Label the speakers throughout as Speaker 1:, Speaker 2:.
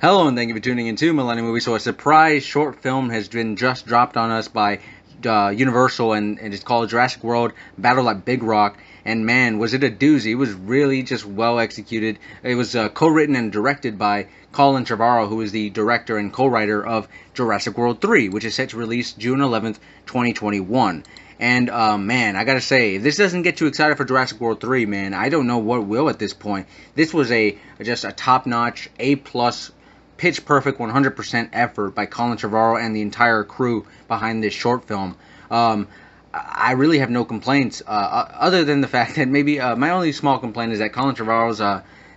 Speaker 1: Hello and thank you for tuning in to Millennium Movie. So a surprise short film has been just dropped on us by Universal, and it's called Jurassic World Battle at Big Rock. And man, was it a doozy. It was really just well executed. It was co-written and directed by Colin Trevorrow, who is the director and co-writer of Jurassic World 3, which is set to release June 11th, 2021. And man, I gotta say, if this doesn't get you excited for Jurassic World 3, man, I don't know what will at this point. This was just a top-notch, A-plus, pitch perfect 100% effort by Colin Trevorrow and the entire crew behind this short film. I really have no complaints, other than the fact that maybe my only small complaint is that Colin Trevorrow's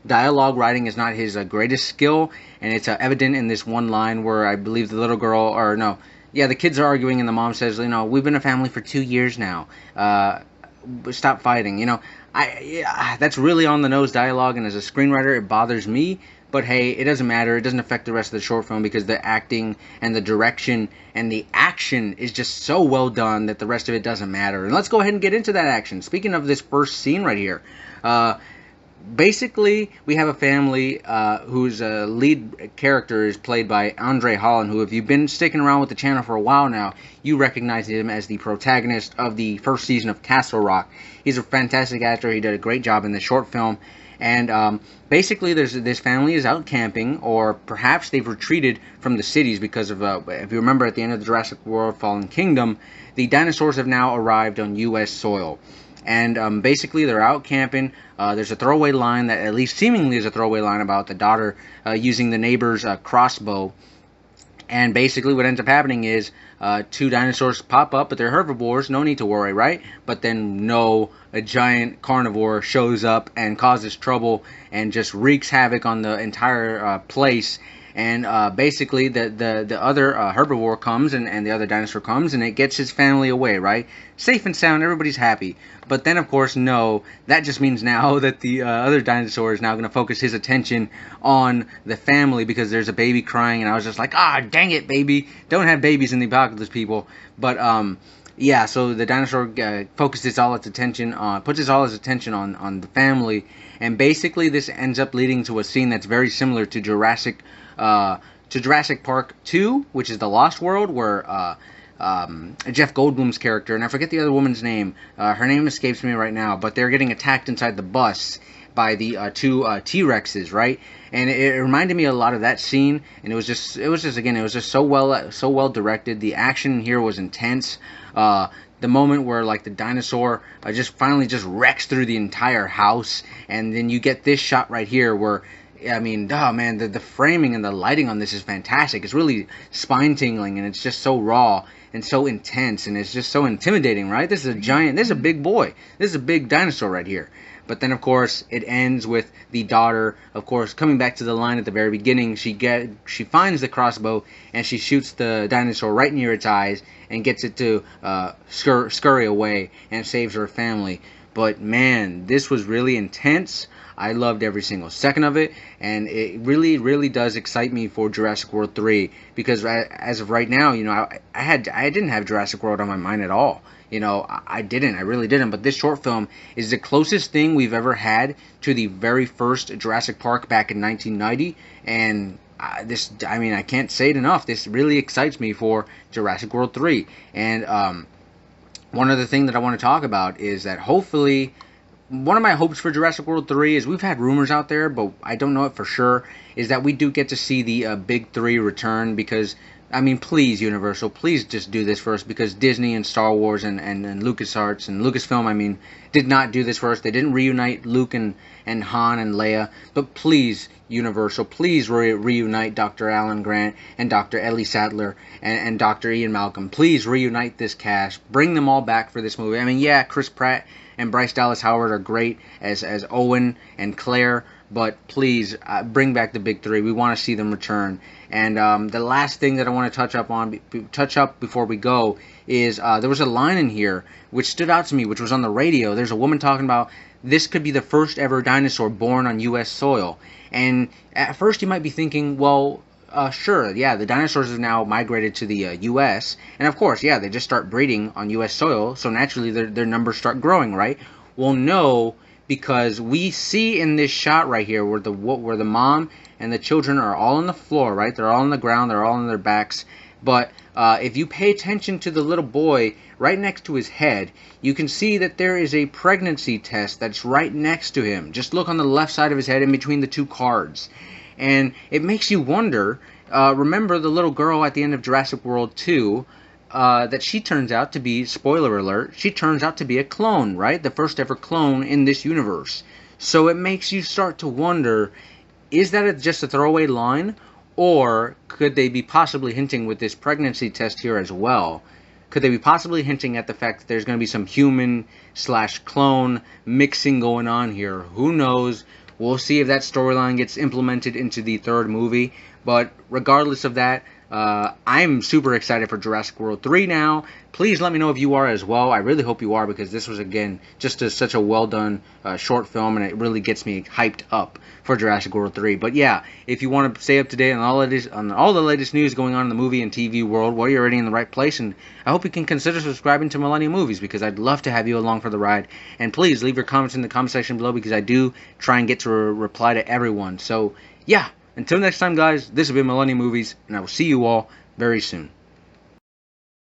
Speaker 1: dialogue writing is not his greatest skill, and it's evident in this one line where I believe the little girl, or no, yeah, the kids are arguing, and the mom says, we've been a family for 2 years now. Stop fighting. That's really on the nose dialogue, and as a screenwriter, it bothers me. But hey, it doesn't matter. It doesn't affect the rest of the short film because the acting and the direction and the action is just so well done that the rest of it doesn't matter. And let's go ahead and get into that action. Speaking of this first scene right here, basically we have a family whose lead character is played by Andre Holland, who, if you've been sticking around with the channel for a while now, you recognize him as the protagonist of the first season of Castle Rock. He's a fantastic actor. He did a great job in the short film. And basically, this family is out camping, or perhaps they've retreated from the cities because of, if you remember, at the end of the Jurassic World Fallen Kingdom, the dinosaurs have now arrived on U.S. soil. And basically, they're out camping. There's a throwaway line that, at least seemingly, is a throwaway line about the daughter using the neighbor's crossbow. And basically what ends up happening is two dinosaurs pop up, but they're herbivores, no need to worry, right? But then a giant carnivore shows up and causes trouble and just wreaks havoc on the entire place. And basically the other herbivore comes, and the other dinosaur comes, and it gets his family away, right? Safe and sound, everybody's happy. But then, of course, no, that just means now that the other dinosaur is now going to focus his attention on the family because there's a baby crying, and I was just like, dang it, baby. Don't have babies in the apocalypse, people. But, yeah, so the dinosaur focuses all its attention on, puts all his attention on the family, and basically this ends up leading to a scene that's very similar to Jurassic Park 2, which is the Lost World, where Jeff Goldblum's character, and I forget the other woman's name, her name escapes me right now, but they're getting attacked inside the bus by the two T-Rexes, right? And it reminded me a lot of that scene, and it was just so well directed. The action here was intense. The moment where, like, the dinosaur just finally just wrecks through the entire house, and then you get this shot right here where, I mean, man, the framing and the lighting on this is fantastic. It's really spine-tingling, and it's just so raw and so intense, and it's just so intimidating, right? This is a big boy. This is a big dinosaur right here. But then, of course, it ends with the daughter, of course, coming back to the line at the very beginning. She finds the crossbow, and she shoots the dinosaur right near its eyes and gets it to scurry away and saves her family. But man, this was really intense. I loved every single second of it, and it really, really does excite me for Jurassic World 3, because as of right now, I didn't have Jurassic World on my mind at all. I really didn't, but this short film is the closest thing we've ever had to the very first Jurassic Park back in 1990, and I can't say it enough. This really excites me for Jurassic World 3, and one other thing that I want to talk about is that hopefully, one of my hopes for Jurassic World 3 is, we've had rumors out there, but I don't know it for sure, is that we do get to see the big three return, because, I mean, please, Universal, please just do this for us, because Disney and Star Wars and LucasArts and Lucasfilm, did not do this for us. They didn't reunite Luke and Han and Leia, but please, Universal, please reunite Dr. Alan Grant and Dr. Ellie Sattler and Dr. Ian Malcolm. Please reunite this cast. Bring them all back for this movie. Yeah, Chris Pratt and Bryce Dallas Howard are great as Owen and Claire, but please bring back the big three. We want to see them return. And the last thing that I want to touch up before we go is there was a line in here which stood out to me, which was on the radio. There's a woman talking about this could be the first ever dinosaur born on U.S. soil. And at first you might be thinking, well, sure, yeah, the dinosaurs have now migrated to the U.S. And of course, yeah, they just start breeding on U.S. soil, so naturally their numbers start growing, right? Well, no, because we see in this shot right here where the mom and the children are all on the floor, right? They're all on the ground, they're all on their backs. But if you pay attention to the little boy right next to his head, you can see that there is a pregnancy test that's right next to him. Just look on the left side of his head in between the two cards. And it makes you wonder, remember the little girl at the end of Jurassic World 2, that she turns out to be, spoiler alert, she turns out to be a clone, right? The first ever clone in this universe. So it makes you start to wonder, is that just a throwaway line? Or could they be possibly hinting with this pregnancy test here as well? Could they be possibly hinting at the fact that there's going to be some human/clone mixing going on here? Who knows? We'll see if that storyline gets implemented into the third movie. But regardless of that, I'm super excited for Jurassic World 3 now. Please let me know if you are as well. I really hope you are, because this was, again, just such a well done short film, and it really gets me hyped up for Jurassic World 3. But yeah, if you want to stay up to date on all the latest news going on in the movie and TV world, well, you're already in the right place, and I hope you can consider subscribing to Millennium Movies, because I'd love to have you along for the ride. And please leave your comments in the comment section below, because I do try and get to reply to everyone. So yeah, until next time, guys, this has been Millennium Movies, and I will see you all very soon.